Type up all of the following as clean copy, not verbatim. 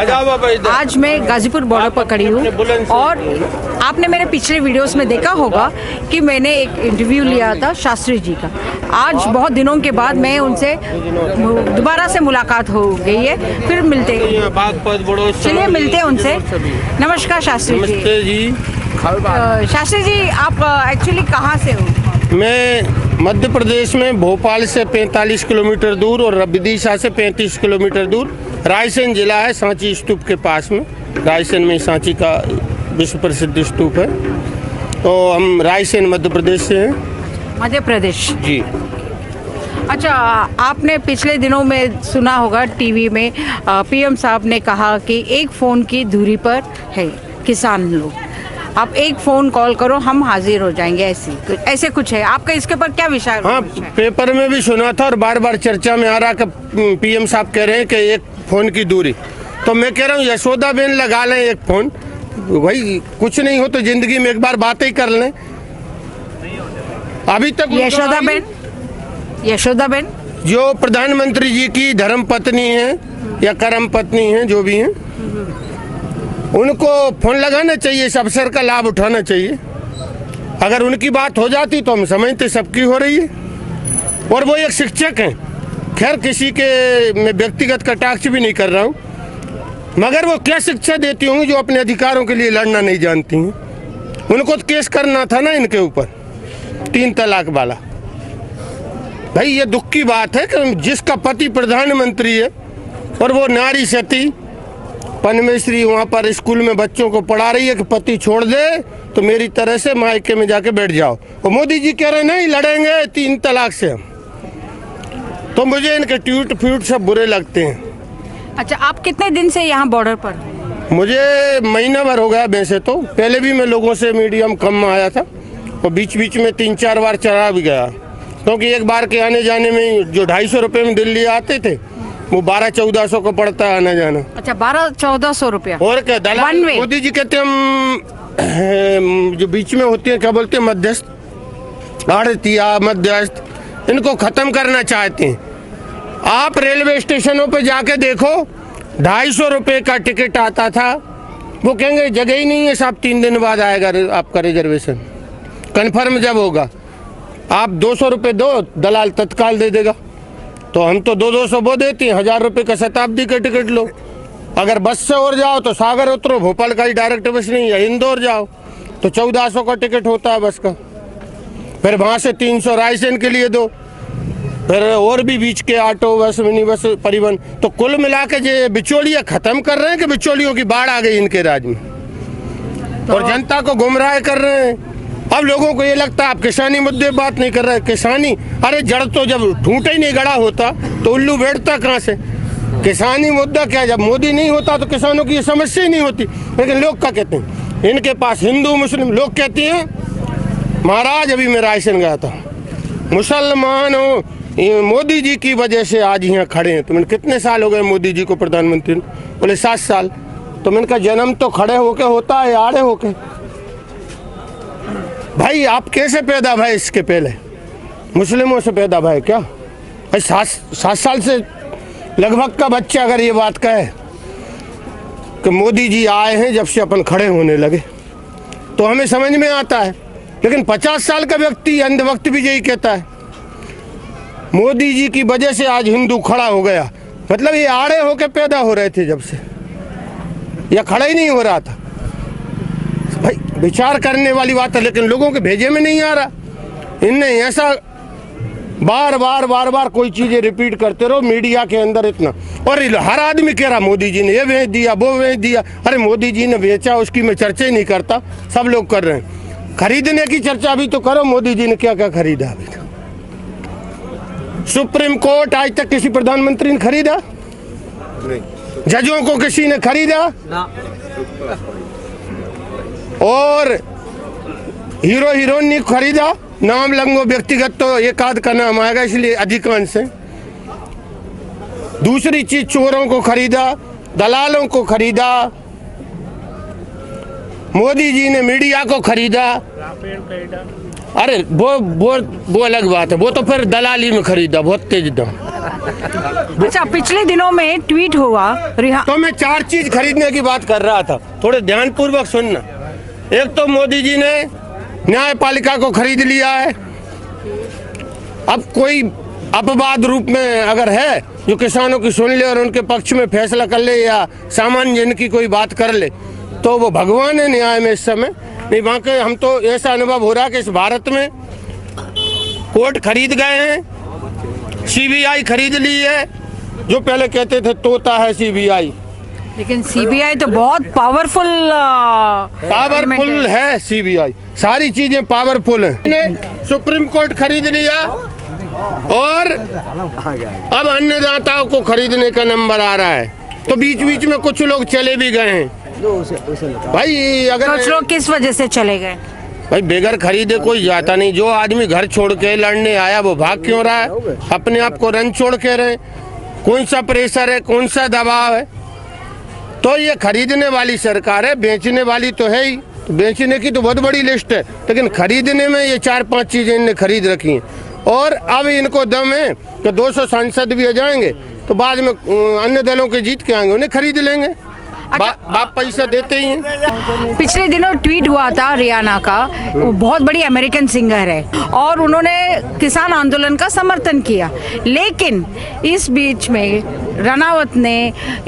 नमस्कार। आज मैं गाजीपुर बॉर्डर पर खड़ी हूँ और आपने मेरे पिछले वीडियोस में देखा होगा कि मैंने एक इंटरव्यू लिया था शास्त्री जी का। आज बहुत दिनों के बाद मैं उनसे दोबारा से मुलाकात हो गई है, फिर मिलते हैं। चलिए मिलते हैं उनसे। नमस्कार शास्त्री जी। शास्त्री जी, आप एक्चुअली कहाँ से हो? मैं मध्य प्रदेश में भोपाल से 45 किलोमीटर दूर और विदिशा से 35 किलोमीटर दूर रायसेन जिला है, सांची स्तूप के पास में। रायसेन में सांची का विश्व प्रसिद्ध स्तूप है। तो हम रायसेन मध्य प्रदेश से हैं। मध्य प्रदेश जी। अच्छा, आपने पिछले दिनों में सुना होगा टीवी में पीएम साहब ने कहा कि एक फ़ोन की दूरी पर है किसान लोग, आप एक फ़ोन कॉल करो हम हाजिर हो जाएंगे, ऐसे कुछ है। आपका इसके ऊपर क्या विचार? हाँ, पेपर में भी सुना था और बार बार चर्चा में आ रहा कि पीएम साहब कह रहे हैं कि एक फ़ोन की दूरी। तो मैं कह रहा हूँ यशोदा बेन लगा लें एक फ़ोन, भाई कुछ नहीं हो तो ज़िंदगी में एक बार बातें ही कर लें। अभी तक यशोदा बेन जो प्रधानमंत्री जी की धर्म पत्नी है या कर्म पत्नी है, जो भी हैं, उनको फ़ोन लगाना चाहिए, इस अवसर का लाभ उठाना चाहिए। अगर उनकी बात हो जाती तो हम समझते सबकी हो रही है। और वो एक शिक्षक हैं। खैर किसी के मैं व्यक्तिगत कटाक्ष भी नहीं कर रहा हूँ, मगर वो क्या शिक्षा देती होंगी जो अपने अधिकारों के लिए लड़ना नहीं जानती हैं। उनको तो केस करना था ना इनके ऊपर, 3 तलाक वाला। भाई ये दुख की बात है कि जिसका पति प्रधानमंत्री है और वो नारी सती पनमेश्वरी वहाँ पर स्कूल में बच्चों को पढ़ा रही है कि पति छोड़ दे तो मेरी तरह से मायके में जाके बैठ जाओ। और मोदी जी कह रहे नहीं लड़ेंगे 3 तलाक से हम। तो मुझे इनके ट्वीट फ्यूट सब बुरे लगते हैं। अच्छा, आप कितने दिन से यहाँ बॉर्डर पर? मुझे महीना भर हो गया वैसे तो। पहले भी मैं लोगों से मीडियम कम आया था और बीच बीच में 3-4 बार चला भी गया, क्योंकि एक बार के आने जाने में जो 250 रुपये में दिल्ली आते थे वो 1200-1400 को पड़ता है आना जाना। अच्छा, 1200-1400 रुपया। और क्या दलाल मोदी जी कहते हम जो बीच में होती है क्या बोलते हैं मध्यस्थ, आड़तिया मध्यस्थ, इनको खत्म करना चाहते हैं। आप रेलवे स्टेशनों पे जाके देखो 250 रुपये का टिकट आता था, वो कहेंगे जगह ही नहीं है साहब, 3 दिन बाद आएगा आपका रिजर्वेशन, कन्फर्म जब होगा। आप 200 रुपये दो, दलाल तत्काल दे देगा। तो हम तो 200 वो देती हैं, 1000 रुपये का शताब्दी का टिकट लो। अगर बस से और जाओ तो सागर उतरो, भोपाल का ही डायरेक्ट बस नहीं है, इंदौर जाओ तो 1400 का टिकट होता है बस का। फिर वहाँ से 300 रायसेन के लिए दो, फिर और भी बीच के ऑटो बस मिनी बस परिवहन। तो कुल मिला के जो बिचौलिया ख़त्म कर रहे हैं कि बिचौलियों की बाढ़ आ गई इनके राज्य में और जनता को गुमराह कर रहे हैं। अब लोगों को ये लगता है आप किसानी मुद्दे बात नहीं कर रहे। किसानी, अरे जड़ तो जब ठूंठा ही नहीं गड़ा होता तो उल्लू बैठता कहाँ से? किसानी मुद्दा क्या, जब मोदी नहीं होता तो किसानों की ये समस्या ही नहीं होती। लेकिन लोग क्या कहते हैं, इनके पास हिंदू मुस्लिम लोग कहते हैं। महाराज अभी मैं रायसेन गया था, मुसलमान मोदी जी की वजह से आज यहाँ खड़े हैं। तो मैंने कितने साल हो गए मोदी जी को प्रधानमंत्री? बोले 7 साल। तो मैंने कहा जन्म तो खड़े होके होता है, आड़े होके। भाई आप कैसे पैदा भाई? इसके पहले मुस्लिमों से पैदा भाई क्या? 7 साल से लगभग का बच्चा अगर ये बात कहे कि मोदी जी आए हैं जब से अपन खड़े होने लगे तो हमें समझ में आता है। लेकिन 50 साल का व्यक्ति अंध वक्त भी यही कहता है मोदी जी की वजह से आज हिंदू खड़ा हो गया। मतलब ये आड़े होके पैदा हो रहे थे जब से, या खड़ा ही नहीं हो रहा था। भाई विचार करने वाली बात है, लेकिन लोगों के भेजे में नहीं आ रहा। इनने ऐसा बार बार कोई चीज़ें रिपीट करते रहो मीडिया के अंदर इतना, और हर आदमी कह रहा मोदी जी ने ये बेच दिया वो बेच दिया। अरे मोदी जी ने बेचा उसकी मैं चर्चा ही नहीं करता, सब लोग कर रहे हैं। खरीदने की चर्चा भी तो करो, मोदी जी ने क्या क्या खरीदा अभी तक? सुप्रीम कोर्ट आज तक किसी प्रधानमंत्री ने खरीदा? नहीं। जजों को किसी ने खरीदा? और हीरो हीरोइन ने खरीदा? नाम लंगो व्यक्तिगत तो एक आध का नाम आएगा इसलिए अधिकांश है। दूसरी चीज चोरों को खरीदा, दलालों को खरीदा, मोदी जी ने मीडिया को खरीदा। अरे वो अलग बात है, वो तो फिर दलाली में खरीदा बहुत तेज दाम। अच्छा, पिछले दिनों में ट्वीट हुआ तो मैं 4 चीज खरीदने की बात कर रहा था, थोड़े ध्यानपूर्वक सुनना। एक तो मोदी जी ने न्यायपालिका को खरीद लिया है। अब कोई अपवाद रूप में अगर है जो किसानों की सुन ले और उनके पक्ष में फैसला कर ले या सामान्य जन की कोई बात कर ले तो वो भगवान है न्याय में इस समय। नहीं वहाँ के हम तो ऐसा अनुभव हो रहा है कि इस भारत में कोर्ट खरीद गए हैं, सीबीआई खरीद ली है। जो पहले कहते थे तोता है सीबीआई, लेकिन सीबीआई तो बहुत पावरफुल है। सीबीआई सारी चीजें पावरफुल है। सुप्रीम कोर्ट खरीद लिया और अब अन्नदाताओं को खरीदने का नंबर आ रहा है। तो बीच बीच में कुछ लोग चले भी गए हैं भाई। अगर कुछ लोग किस वजह से चले गए? भाई बेगर खरीदे कोई जाता नहीं। जो आदमी घर छोड़ के लड़ने आया वो भाग क्यों रहा है? अपने आप को रन छोड़ के रहे। कौन सा प्रेशर है, कौन सा दबाव है? तो ये खरीदने वाली सरकार है, बेचने वाली तो है ही। तो बेचने की तो बहुत बड़ी लिस्ट है, लेकिन खरीदने में ये 4-5 चीजें इनने खरीद रखी हैं। और अब इनको दम है कि 200 सांसद भी आ जाएंगे तो बाद में अन्य दलों के जीत के आएंगे, उन्हें खरीद लेंगे। बाप पैसा देते ही हैं। पिछले दिनों ट्वीट हुआ था रियाना का, वो बहुत बड़ी अमेरिकन सिंगर है और उन्होंने किसान आंदोलन का समर्थन किया। लेकिन इस बीच में रनावत ने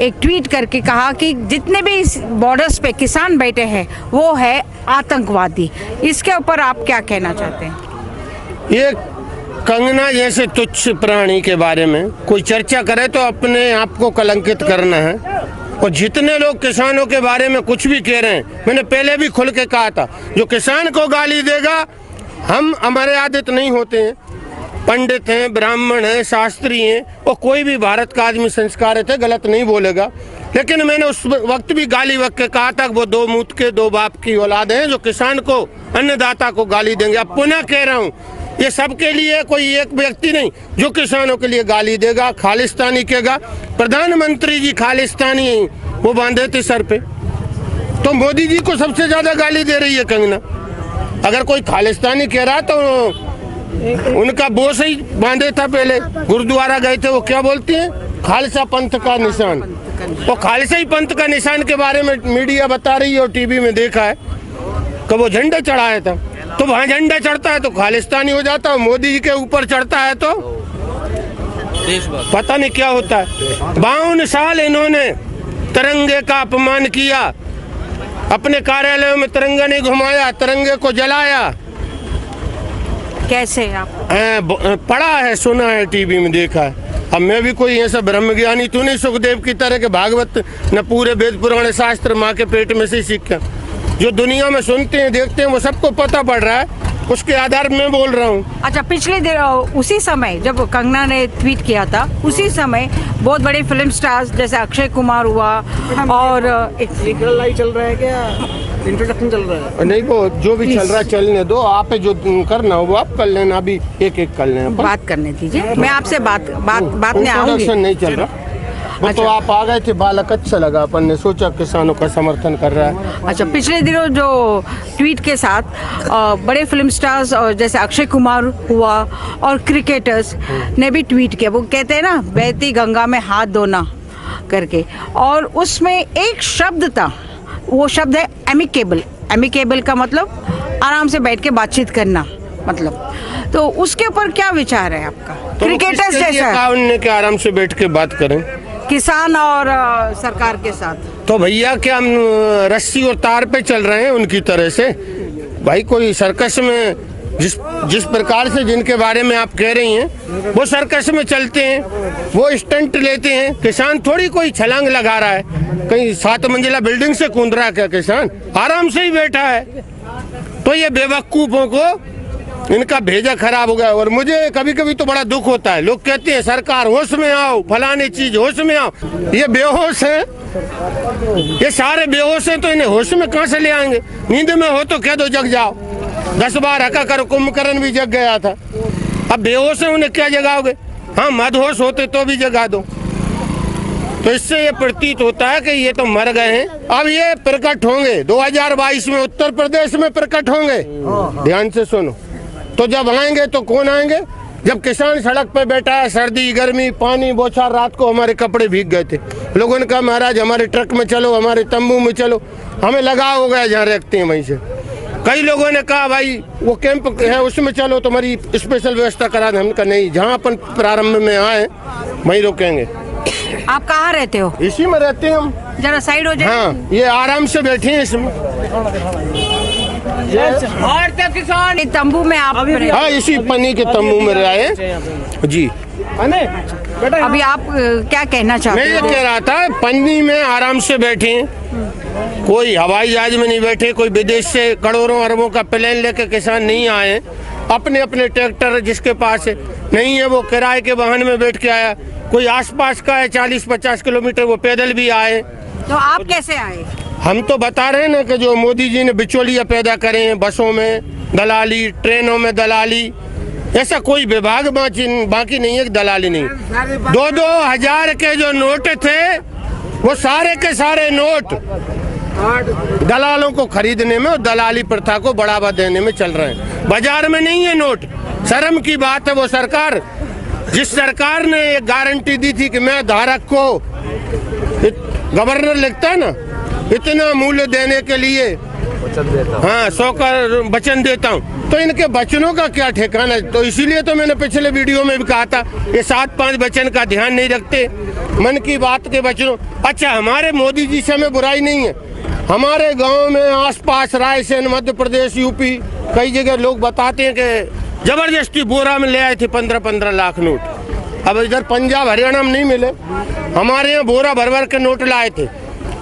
एक ट्वीट करके कहा कि जितने भी इस बॉर्डर्स पे किसान बैठे हैं वो है आतंकवादी। इसके ऊपर आप क्या कहना चाहते हैं? ये कंगना जैसे तुच्छ प्राणी के बारे में कोई चर्चा करे तो अपने आप को कलंकित करना है। और जितने लोग किसानों के बारे में कुछ भी कह रहे हैं, मैंने पहले भी खुल के कहा था, जो किसान को गाली देगा हमारे आदत नहीं होते हैं। पंडित हैं, ब्राह्मण हैं, शास्त्री हैं, और कोई भी भारत का आदमी संस्कारित है, गलत नहीं बोलेगा। लेकिन मैंने उस वक्त भी गाली वक्त के कहा था वो 2 मुंह के 2 बाप की औलाद हैं जो किसान को, अन्नदाता को गाली देंगे। अब पुनः कह रहा हूँ, ये सबके लिए, कोई एक व्यक्ति नहीं जो किसानों के लिए गाली देगा, खालिस्तानी कहेगा। प्रधानमंत्री जी खालिस्तानी वो बांधे थे सर पे, तो मोदी जी को सबसे ज्यादा गाली दे रही है कंगना। अगर कोई खालिस्तानी कह रहा तो उनका बोस ही बांधे था पहले। गुरुद्वारा गए थे, वो क्या बोलती हैं? खालसा पंथ का निशान। वो खालसा ही पंथ का निशान के बारे में मीडिया बता रही है और टीवी में देखा है कि वो झंडा चढ़ाया था। तो वहाँ झंडा चढ़ता है तो खालिस्तानी हो जाता है, मोदी जी के ऊपर चढ़ता है तो पता नहीं क्या होता है। 52 साल इन्होंने तिरंगे का अपमान किया, अपने कार्यालयों में तिरंगा नहीं घुमाया, तिरंगे को जलाया। कैसे आप? पढ़ा है, सुना है, टीवी में देखा है। अब मैं भी कोई ऐसा ब्रह्मज्ञानी तो नहीं सुखदेव की तरह के भागवत न पूरे वेद पुराण शास्त्र माँ के पेट में से सीख कर। जो दुनिया में सुनते हैं, देखते हैं, वो सबको पता पड़ रहा है, उसके आधार में बोल रहा हूँ। अच्छा, पिछले दिन उसी समय जब कंगना ने ट्वीट किया था, उसी समय बहुत बड़े फिल्म स्टार्स जैसे अक्षय कुमार हुआ और एक चल रहा है क्या, इंट्रोडक्शन चल रहा है? नहीं, वो जो भी चल रहा है चलने दो। आप जो करना हो वो आप कर लेना, अभी एक एक कर लेना। बात करने दीजिए, मैं आपसे बात में आऊंगी। इंट्रोडक्शन नहीं चल रहा वो। अच्छा। तो आप आ गए थे, बालक अच्छा लगा, अपन ने सोचा किसानों का समर्थन कर रहा है। अच्छा, पिछले दिनों जो ट्वीट के साथ बड़े फिल्म स्टार्स और जैसे अक्षय कुमार हुआ और क्रिकेटर्स ने भी ट्वीट किया। वो कहते हैं ना, बहती गंगा में हाथ धोना करके, और उसमें एक शब्द था, वो शब्द है एमिकेबल। एमिकेबल का मतलब आराम से बैठ के बातचीत करना, मतलब। तो उसके ऊपर क्या विचार है आपका? तो क्रिकेटर्स जैसा उनने के आराम से बैठ के बात करें किसान और सरकार के साथ। तो भैया क्या हम रस्सी और तार पे चल रहे हैं उनकी तरह से? भाई कोई सर्कस में जिस प्रकार से जिनके बारे में आप कह रही हैं, वो सर्कस में चलते हैं, वो स्टंट लेते हैं। किसान थोड़ी कोई छलांग लगा रहा है, कहीं 7 मंजिला बिल्डिंग से कूद रहा है क्या? किसान आराम से ही बैठा है। तो ये बेवकूफों को इनका भेजा खराब हो गया। और मुझे कभी कभी तो बड़ा दुख होता है, लोग कहते हैं सरकार होश में आओ, फलानी चीज होश में आओ। ये बेहोश है, ये सारे बेहोश हैं, तो इन्हें होश में कहाँ से ले आएंगे? नींद में हो तो कह दो जग जाओ। 10 बार हका कर कुंभकर्ण भी जग गया था। अब बेहोश है, उन्हें क्या जगाओगे? हाँ, मदहोश होते तो भी जगा दो। तो इससे ये प्रतीत होता है कि ये तो मर गए हैं। अब ये प्रकट होंगे 2022 में, उत्तर प्रदेश में प्रकट होंगे। ध्यान से सुनो। तो जब आएंगे तो कौन आएंगे? जब किसान सड़क पे बैठा है, सर्दी गर्मी पानी बौछार, रात को हमारे कपड़े भीग गए थे। लोगों ने कहा महाराज हमारे ट्रक में चलो, हमारे तंबू में चलो, हमें लगाव हो गया जहाँ रखते हैं वहीं से। कई लोगों ने कहा भाई वो कैंप है उसमें चलो, तुम्हारी स्पेशल व्यवस्था करा दें। हमने कहा नहीं, जहाँ अपन प्रारंभ में आए वहीं रोकेंगे। आप कहाँ रहते हो? इसी में रहते हैं हम। जरा साइड हो जाए। हाँ, ये आराम से बैठे हैं इसमें। ये तंबू में आप रहे? हाँ, इसी पन्नी के तंबू में रहे जी। अभी आप क्या कहना चाहते मैं ये हो? कह रहा था पन्नी में आराम से बैठे हैं, कोई हवाई जहाज में नहीं बैठे, कोई विदेश से करोड़ों अरबों का प्लेन लेके किसान नहीं आए। अपने अपने ट्रैक्टर जिसके पास है नहीं है वो किराए के वाहन में बैठ के आया, कोई आसपास का है 40-50 किलोमीटर वो पैदल भी आए। तो आप कैसे आए? हम तो बता रहे हैं ना कि जो मोदी जी ने बिचौलिया पैदा करे हैं, बसों में दलाली, ट्रेनों में दलाली, ऐसा कोई विभाग बाकी नहीं है कि दलाली नहीं। 2-2 हजार के जो नोट थे वो सारे के सारे नोट दलालों को खरीदने में और दलाली प्रथा को बढ़ावा देने में चल रहे हैं, बाजार में नहीं है नोट। शर्म की बात है। वो सरकार, जिस सरकार ने एक गारंटी दी थी कि मैं धारक को, गवर्नर लिखता है ना, इतना मूल्य देने के लिए हाँ 100 का वचन देता हूँ, तो इनके वचनों का क्या ठिकाना है। तो इसीलिए तो मैंने पिछले वीडियो में भी कहा था ये 7-5 वचन का ध्यान नहीं रखते, मन की बात के वचनों। अच्छा, हमारे मोदी जी से हमें बुराई नहीं है। हमारे गांव में आसपास रायसेन, मध्य प्रदेश, यूपी, कई जगह लोग बताते हैं कि जबरदस्ती बोरा में ले आए थे 15-15 लाख नोट। अब इधर पंजाब हरियाणा में नहीं मिले, हमारे यहाँ बोरा भर भर के नोट लाए थे।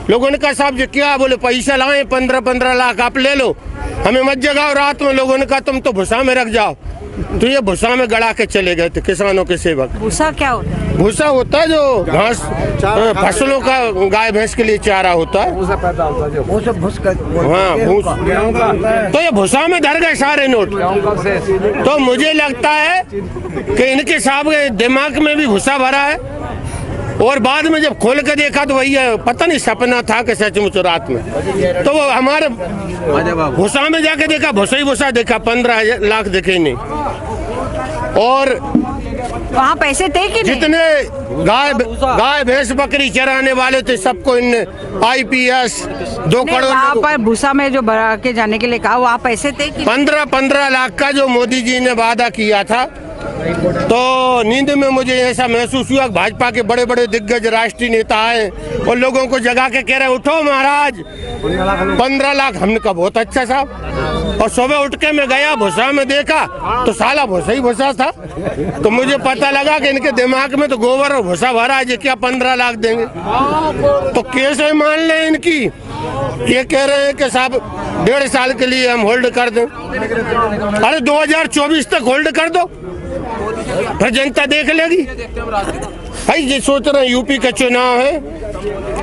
लोगों ने कहा साहब जी क्या, बोले पैसा लाए 15-15 लाख आप ले लो, हमें मत जगाओ रात में। लोगों ने कहा तुम तो भूसा में रख जाओ, तो ये भूसा में गड़ा के चले गए थे किसानों के सेवक। भूसा क्या होता है? भूसा होता है जो घास फसलों का, गाय भैंस के लिए चारा होता है। हाँ, भूस। तो ये भूसा में धर गए सारे नोट। तो मुझे लगता है कि इनके साहब के दिमाग में भी भूसा भरा है। और बाद में जब खोल के देखा तो वही है, पता नहीं सपना था कि सचमुच रात में। तो वो हमारे भूसा में जाके देखा, भूसा ही भूसा देखा, 15 लाख दिखे नहीं। और वहाँ पैसे थे कि नहीं? जितने गाय भैंस बकरी चराने वाले थे सबको इनने IPS 2 करोड़। वहाँ पर भूसा में जो भरा के जाने के लिए कहा, वहाँ पैसे थे कि 15-15 लाख का जो मोदी जी ने वादा किया था। तो नींद में मुझे ऐसा महसूस हुआ भाजपा के बड़े बड़े दिग्गज राष्ट्रीय नेता आए और लोगों को जगा के कह रहे उठो महाराज 15 लाख। हमने कहा बहुत अच्छा साहब। और सुबह उठ के मैं गया, भूसा में देखा तो साला भूसा ही भूसा था। तो मुझे पता लगा कि इनके दिमाग में तो गोबर और भूसा भरा है, क्या 15 लाख देंगे। तो कैसे मान लें इनकी। ये कह रहे हैं कि साहब 1.5 साल के लिए हम होल्ड कर दें। अरे 2024 तक होल्ड कर दो, फिर जनता देख लेगी। भाई ये सोच रहे हैं यूपी का चुनाव है,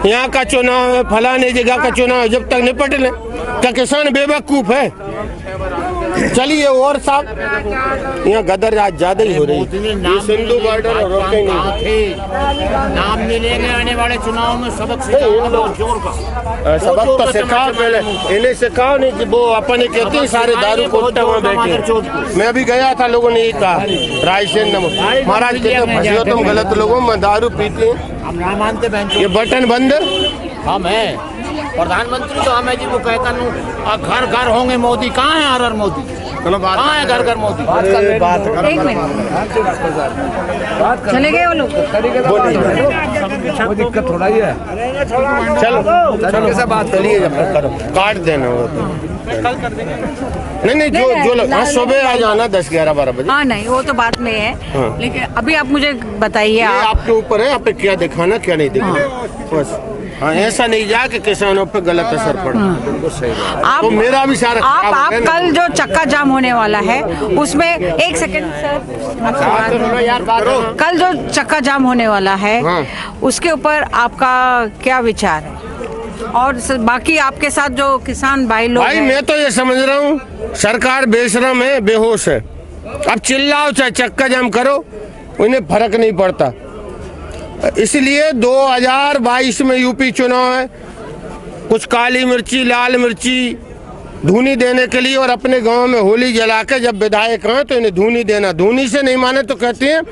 यहाँ का चुनाव है, फलाने जगह का चुनाव है, जब तक निपट ले। क्या किसान बेवकूफ है? चलिए। और साहब यहाँ गदर आज ज्यादा ही हो रही है। ये सिंधु बॉर्डर रोकेंगे, नाम नहीं लेंगे आने वाले चुनाव में। सबक तो सिखाओ पहले, इन्हें सिखाओ नहीं कि वो अपने कहते हैं सारे दारू कोट्टा वहाँ बैठे। मैं अभी गया था, लोगों ने ये कहा रायसेन में, महाराज कहते फंसे हो तुम गलत लोगों में, दारू पीते हैं। हम ना मानते। ये बटन बंद हम है प्रधानमंत्री तो हमें जी वो कहता घर घर होंगे मोदी। कहाँ है हर मोदी? कहाँ है घर घर मोदी? एक मिनट चले गए वो लोग। वो दिक्कत थोड़ा ही है। चलो कैसे बात चलिए, करो काट देना वो तो। नहीं जो हाँ सुबह आ जाना 10-11-12 बजे। हाँ नहीं, वो तो बात में है। हाँ। लेकिन अभी आप मुझे बताइए, ये आपके ऊपर है, आप पे क्या दिखाना क्या नहीं दिखाना बस। हाँ, ऐसा नहीं जा कि किसानों पे गलत असर पड़ा। बिल्कुल सही बात। आप तो मेरा भी सारा आप कल जो चक्का जाम होने वाला है उसमें, एक सेकंड सर आपसे कल जो चक्का जाम होने वाला है हाँ। उसके ऊपर आपका क्या विचार है? और बाकी आपके साथ जो किसान भाई लोग भाई, मैं तो ये समझ रहा हूँ सरकार बेशरम है, बेहोश है। अब चिल्लाओ चाहे चक्का जाम करो, उन्हें फर्क नहीं पड़ता। इसलिए 2022 में यूपी चुनाव है, कुछ काली मिर्ची, लाल मिर्ची, धूनी देने के लिए और अपने गांव में होली जला के जब विधायक आए तो इन्हें धूनी देना। धूनी से नहीं माने तो कहते हैं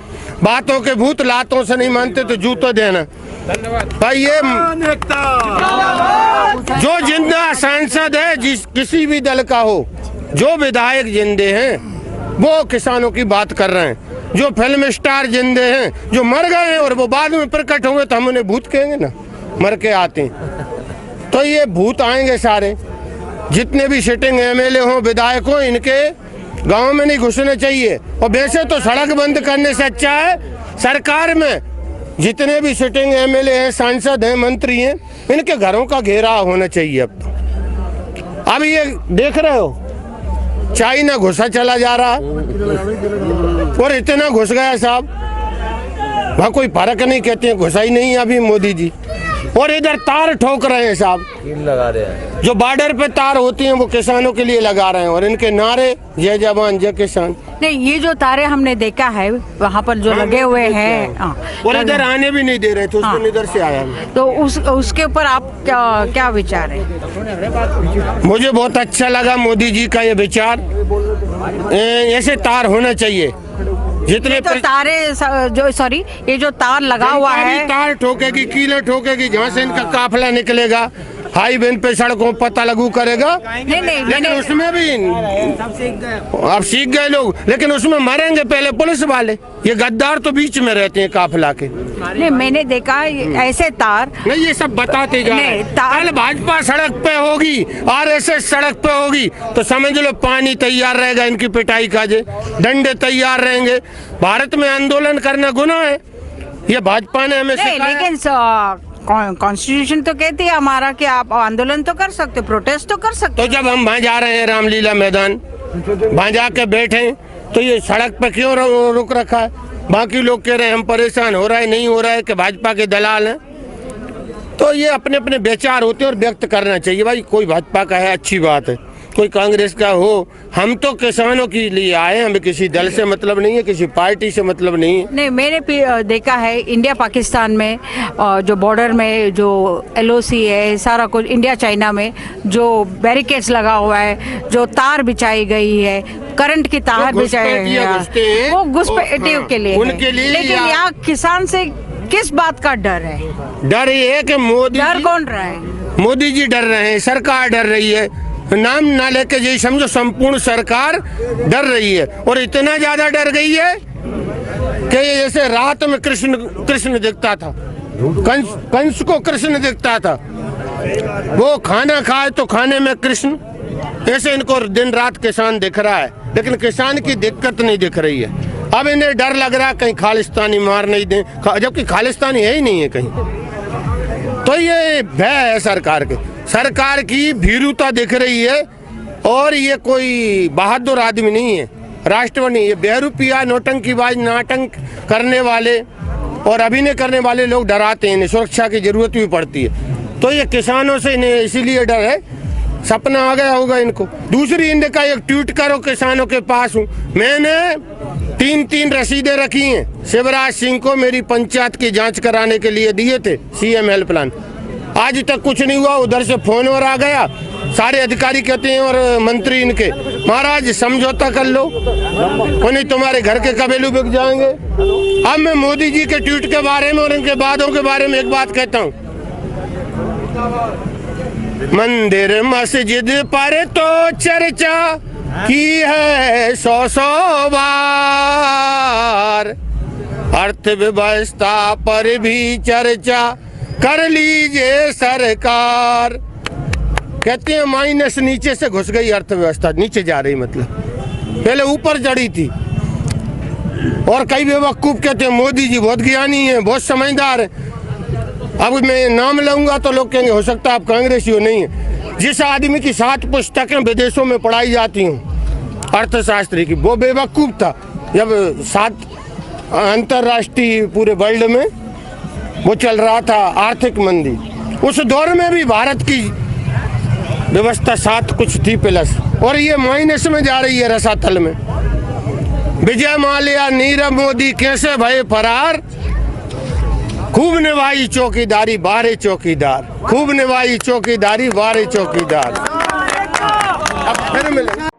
बातों के भूत, लातों से नहीं मानते तो जूतों देना। भाई ये जो जिंदा सांसद है जिस किसी भी दल का हो, जो विधायक जिंदे हैं वो किसानों की बात कर रहे हैं। जो फिल्म स्टार जिंदे हैं, जो मर गए हैं और वो बाद में प्रकट होंगे तो हम उन्हें भूत कहेंगे ना, मर के आते हैं। तो ये भूत आएंगे सारे, जितने भी सिटिंग एमएलए हों, विधायक हों, इनके गांव में नहीं घुसने चाहिए। और वैसे तो सड़क बंद करने से अच्छा है सरकार में जितने भी सिटिंग एमएलए हैं, सांसद हैं, मंत्री हैं, इनके घरों का घेराव होना चाहिए। अब ये देख रहे हो चाइना घुसा चला जा रहा और इतना घुस गया साहब, वहाँ कोई फर्क नहीं, कहते हैं घुसा ही नहीं अभी मोदी जी। और इधर तार ठोक रहे हैं साहब, लगा रहे हैं। जो बॉर्डर पे तार होती हैं वो किसानों के लिए लगा रहे हैं और इनके नारे जय जवान जय किसान। नहीं, ये जो तारे हमने देखा है वहाँ पर जो लगे हुए हैं, और इधर आने भी नहीं दे रहे थे, उसको इधर से आया। तो उसके ऊपर आप क्या विचार है? मुझे बहुत अच्छा लगा मोदी जी का ये विचार, ऐसे तार होना चाहिए। जितने तो तारे जो सॉरी ये जो तार लगा हुआ है, तार ठोकेगी, कीले ठोकेगी, जहाँ से इनका काफिला निकलेगा, हाईवे पे सड़कों पता लागू करेगा। नहीं लेकिन उसमें भी अब सीख गए लोग, लेकिन उसमें मरेंगे पहले पुलिस वाले। ये गद्दार तो बीच में रहते हैं काफिला के। नहीं, मैंने देखा ऐसे तार नहीं, ये सब बताते जा रहे हैं। कल भाजपा सड़क पे होगी, आरएसएस सड़क पे होगी तो समझ लो पानी तैयार रहेगा इनकी पिटाई का, जे डंडे तैयार रहेंगे। भारत में आंदोलन करना गुनाह है, ये भाजपा ने हमें सिखाया। लेकिन कॉन्स्टिट्यूशन तो कहती है हमारा कि आप आंदोलन तो कर सकते, प्रोटेस्ट तो कर सकते। तो जब हम वहाँ जा रहे हैं रामलीला मैदान, वहाँ जाके बैठे तो ये सड़क पे क्यों रुक रखा है? बाकी लोग कह रहे हैं हम परेशान हो रहा है, नहीं हो रहा है कि भाजपा के दलाल हैं। तो ये अपने अपने विचार होते हैं और व्यक्त करना चाहिए। भाई कोई भाजपा का है अच्छी बात है, कोई कांग्रेस का हो, हम तो किसानों के लिए आए, हमें किसी दल से मतलब नहीं है, किसी पार्टी से मतलब नहीं है। नहीं, मैंने देखा है इंडिया पाकिस्तान में जो बॉर्डर में जो LOC है, सारा कुछ इंडिया चाइना में जो बैरिकेड्स लगा हुआ है, जो तार बिछाई गई है, करंट की तार बिछाई गई है, वो घुसपैठियों के लिए उनके लिए। लेकिन यहाँ किसान से किस बात का डर है? डर ये है कि मोदी डर कौन रहा है? मोदी जी डर रहे हैं, सरकार डर रही है। नाम ना लेके यही समझो संपूर्ण सरकार डर रही है। और इतना ज्यादा डर गई है कि जैसे रात में कृष्ण दिखता था, कंस को कृष्ण दिखता था, वो खाना खाए तो खाने में कृष्ण, ऐसे इनको दिन रात किसान दिख रहा है, लेकिन किसान की दिक्कत नहीं दिख रही है। अब इन्हें डर लग रहा है कहीं खालिस्तानी मार नहीं दें, जबकि खालिस्तानी है ही नहीं है कहीं। तो ये भय है सरकार के, सरकार की भीरुता दिख रही है। और ये कोई बहादुर आदमी नहीं है, राष्ट्रवादी नहीं, ये बेरुपिया नौटंकीबाज नाटक करने वाले और अभिनय करने वाले लोग डराते हैं, इन्हें सुरक्षा की जरूरत भी पड़ती है। तो ये किसानों से इन्हें इसीलिए डर है, सपना आ गया होगा इनको। दूसरी इनका एक ट्वीट करो, किसानों के पास हूँ, मैंने 3 रसीदें रखी हैं, शिवराज सिंह को मेरी पंचायत की जांच कराने के लिए दिए थे, CM हेल्पलाइन, आज तक कुछ नहीं हुआ। उधर से फोन और आ गया, सारे अधिकारी कहते हैं और मंत्री इनके, महाराज समझौता कर लो, नहीं तुम्हारे घर के कबेलू बिक जाएंगे। अब मैं मोदी जी के ट्वीट के बारे में और इनके वादों के बारे में एक बात कहता हूँ, मंदिर मस्जिद पर तो चर्चा की है 100 बार, अर्थव्यवस्था पर भी चर्चा कर लीजिए सरकार। कहते हैं माइनस नीचे से घुस गई अर्थव्यवस्था, नीचे जा रही, मतलब पहले ऊपर चढ़ी थी। और कई बेवकूफ कहते हैं मोदी जी बहुत ज्ञानी है, बहुत समझदार है। अब मैं नाम लूंगा तो लोग कहेंगे हो सकता है आप कांग्रेसी हो, नहीं है। जिस आदमी की 7 पुस्तकें विदेशों में पढ़ाई जाती हूँ अर्थशास्त्री की, वो बेवकूफ था जब 7 अंतर्राष्ट्रीय पूरे वर्ल्ड में वो चल रहा था आर्थिक मंदी, उस दौर में भी भारत की व्यवस्था 7 कुछ थी प्लस, और ये माइनस में जा रही है रसातल में। विजय माल्या नीरव मोदी कैसे भये फरार, खूब निभाई चौकीदारी बारे चौकीदार, खूब निभाई चौकीदारी बारे चौकीदार। फिर मिलेंगे।